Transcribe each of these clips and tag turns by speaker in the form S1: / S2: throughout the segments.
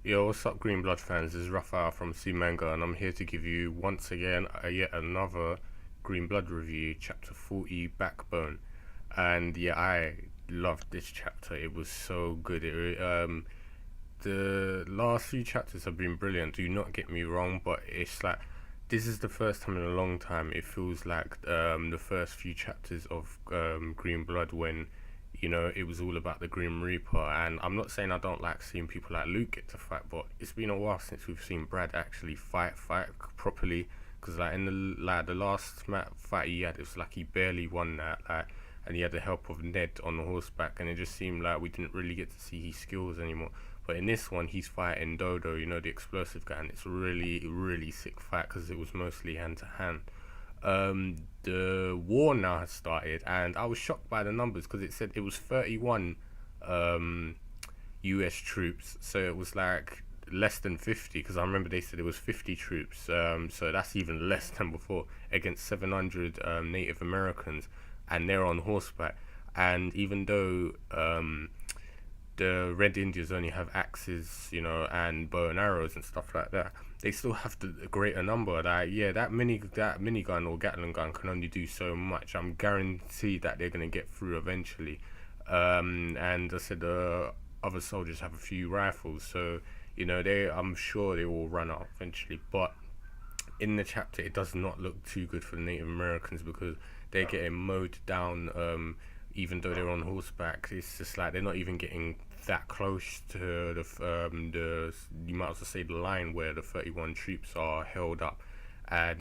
S1: Yo, what's up, Green Blood fans? This is Rafa from C Manga, and I'm here to give you once again yet another Green Blood review, chapter 40, Backbone. And yeah, I loved this chapter. It was so good. The last few chapters have been brilliant. Do not get me wrong, but it's like this is the first time in a long time it feels like the first few chapters of Green Blood when it was all about the Grim Reaper. And I'm not saying I don't like seeing people like Luke get to fight, but it's been a while since we've seen Brad actually fight properly. Because like in the last fight he had, it was like he barely won that. And he had the help of Ned on the horseback, and it just seemed like we didn't really get to see his skills anymore. But in this one, he's fighting Dodo, the explosive guy, and it's really, really sick fight because it was mostly hand to hand. The war now has started, and I was shocked by the numbers because it said it was 31 US troops, so it was like less than 50 because I remember they said it was 50 troops, so that's even less than before against 700 Native Americans, and they're on horseback. And even though the Red Indians only have axes, and bow and arrows and stuff like that, they still have the greater number. Like, yeah, that minigun or Gatling gun can only do so much. I'm guaranteed that they're gonna get through eventually. And I said the other soldiers have a few rifles, so I'm sure they will run out eventually. But in the chapter, it does not look too good for the Native Americans because they're getting mowed down. Even though they're on horseback, it's just like they're not even getting that close to the you might as well say the line where the 31 troops are held up. And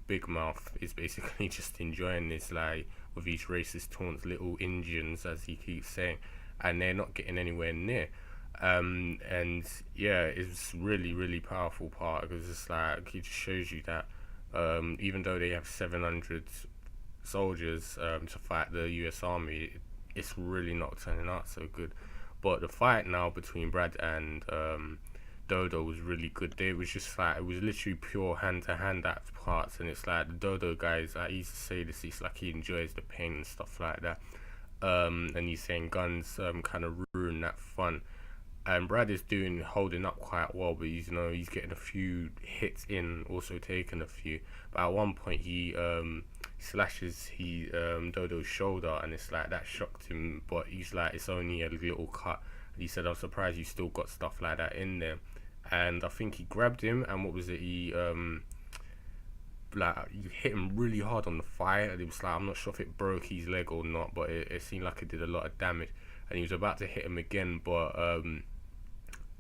S1: Big Mouth is basically just enjoying this, like, with these racist taunts, little Indians, as he keeps saying, and they're not getting anywhere near. And yeah, it's really, really powerful part because it's like it just shows you that even though they have 700 soldiers to fight the US Army, it's really not turning out so good. But the fight now between Brad and Dodo was really good. It was just like it was literally pure hand to hand at parts, and it's like the Dodo guys. I used to say this. It's like he enjoys the pain and stuff like that. And he's saying guns kind of ruin that fun. And Brad is holding up quite well, but he's getting a few hits in, also taking a few. But at one point he slashes Dodo's shoulder, and it's like that shocked him. But he's like, it's only a little cut. And he said, "I'm surprised you still got stuff like that in there." And I think he grabbed him, and what was it? He hit him really hard on the thigh, and it was like, I'm not sure if it broke his leg or not, but it seemed like it did a lot of damage. And he was about to hit him again, but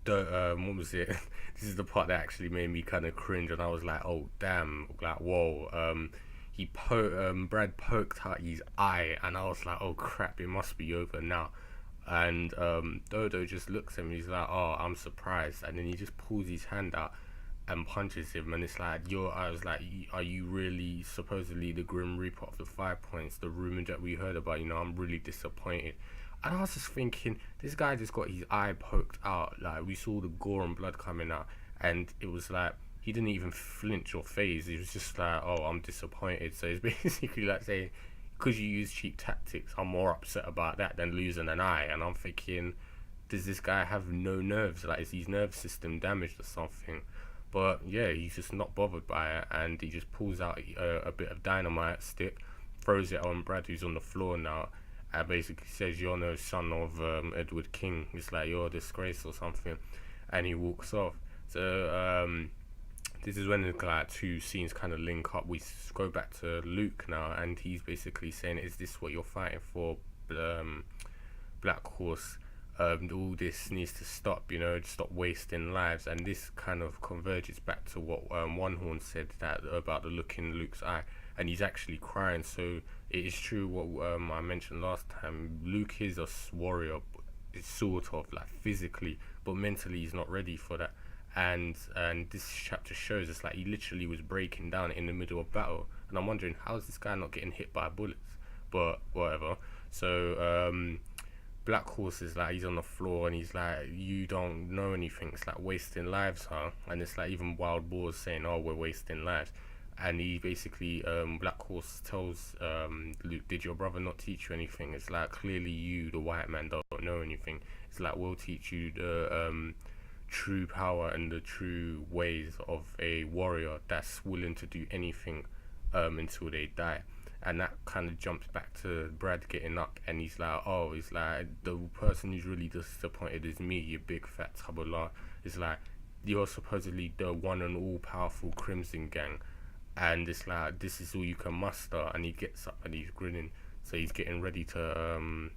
S1: what was it? This is the part that actually made me kind of cringe, and I was like, oh damn, like whoa. Brad poked out his eye, and I was like, oh crap, it must be over now. And Dodo just looks at me, he's like, oh, I'm surprised, and then he just pulls his hand out and punches him, and it's like, I was like, are you really supposedly the Grim Reaper of the 5 points, the rumor that we heard about? I'm really disappointed. And I was just thinking, this guy just got his eye poked out. Like, we saw the gore and blood coming out, and it was like he didn't even flinch or phase. He was just like, "Oh, I'm disappointed." So it's basically like saying, "Because you use cheap tactics, I'm more upset about that than losing an eye." And I'm thinking, does this guy have no nerves? Like, is his nerve system damaged or something? But yeah, he's just not bothered by it, and he just pulls out a bit of dynamite stick, throws it on Brad, who's on the floor now, and basically says, "You're no son of Edward King. It's like you're a disgrace or something," and he walks off. So this is when the like, two scenes kind of link up. We go back to Luke now, and he's basically saying, "Is this what you're fighting for, Black Horse? All this needs to stop. Stop wasting lives." And this kind of converges back to what One Horn said that about the look in Luke's eye, and he's actually crying. So it is true what I mentioned last time. Luke is a warrior, sort of like physically, but mentally he's not ready for that. And this chapter shows us like he literally was breaking down in the middle of battle, and I'm wondering how is this guy not getting hit by bullets? But whatever. So Black Horse is like, he's on the floor and he's like, "You don't know anything. It's like wasting lives, huh?" And it's like even Wild Boar's saying, "Oh, we're wasting lives." And he basically, Black Horse tells Luke, "Did your brother not teach you anything?" It's like, clearly you, the white man, don't know anything. It's like, we'll teach you true power and the true ways of a warrior that's willing to do anything until they die. And that kind of jumps back to Brad getting up, and he's like, oh, he's like, the person who's really disappointed is me, you big fat tabula. It's like, you're supposedly the one and all powerful Crimson Gang, and it's like, this is all you can muster. And he gets up and he's grinning, so he's getting ready to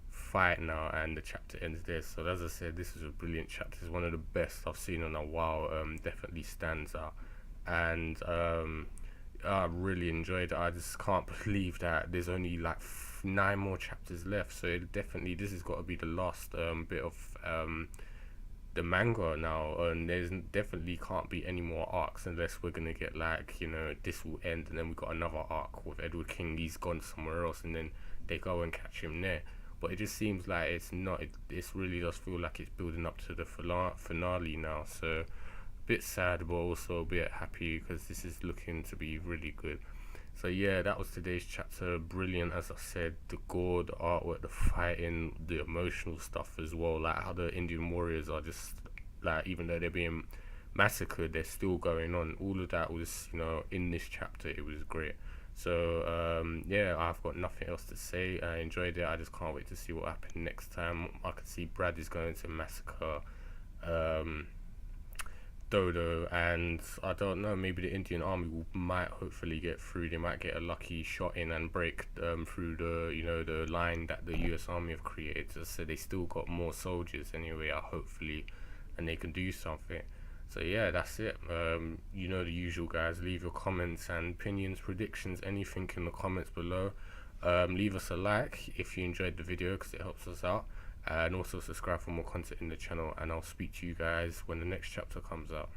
S1: fight now, and the chapter ends there. So as I said, this is a brilliant chapter. It's one of the best I've seen in a while. Definitely stands out, and I really enjoyed it. I just can't believe that there's only like 9 more chapters left. So definitely this has got to be the last bit of the manga now, and there's definitely can't be any more arcs unless we're gonna get like, you know, this will end and then we got another arc with Edward King, he's gone somewhere else, and then they go and catch him there. But it just seems like it's not. It really does feel like it's building up to the finale now. So a bit sad, but also a bit happy because this is looking to be really good. So yeah, that was today's chapter. Brilliant, as I said, the gore, the artwork, the fighting, the emotional stuff as well. Like how the Indian warriors are just like, even though they're being massacred, they're still going on. All of that was, you know, in this chapter. It was great. So yeah, I've got nothing else to say. I enjoyed it. I just can't wait to see what happens next time. I can see Brad is going to massacre Dodo, and I don't know, maybe the Indian army might hopefully get through. They might get a lucky shot in and break through the, you know, the line that the US Army have created. So they still got more soldiers anyway, hopefully, and they can do something. So yeah, that's it. You know the usual, guys. Leave your comments and opinions, predictions, anything in the comments below. Leave us a like if you enjoyed the video because it helps us out. And also subscribe for more content in the channel, and I'll speak to you guys when the next chapter comes out.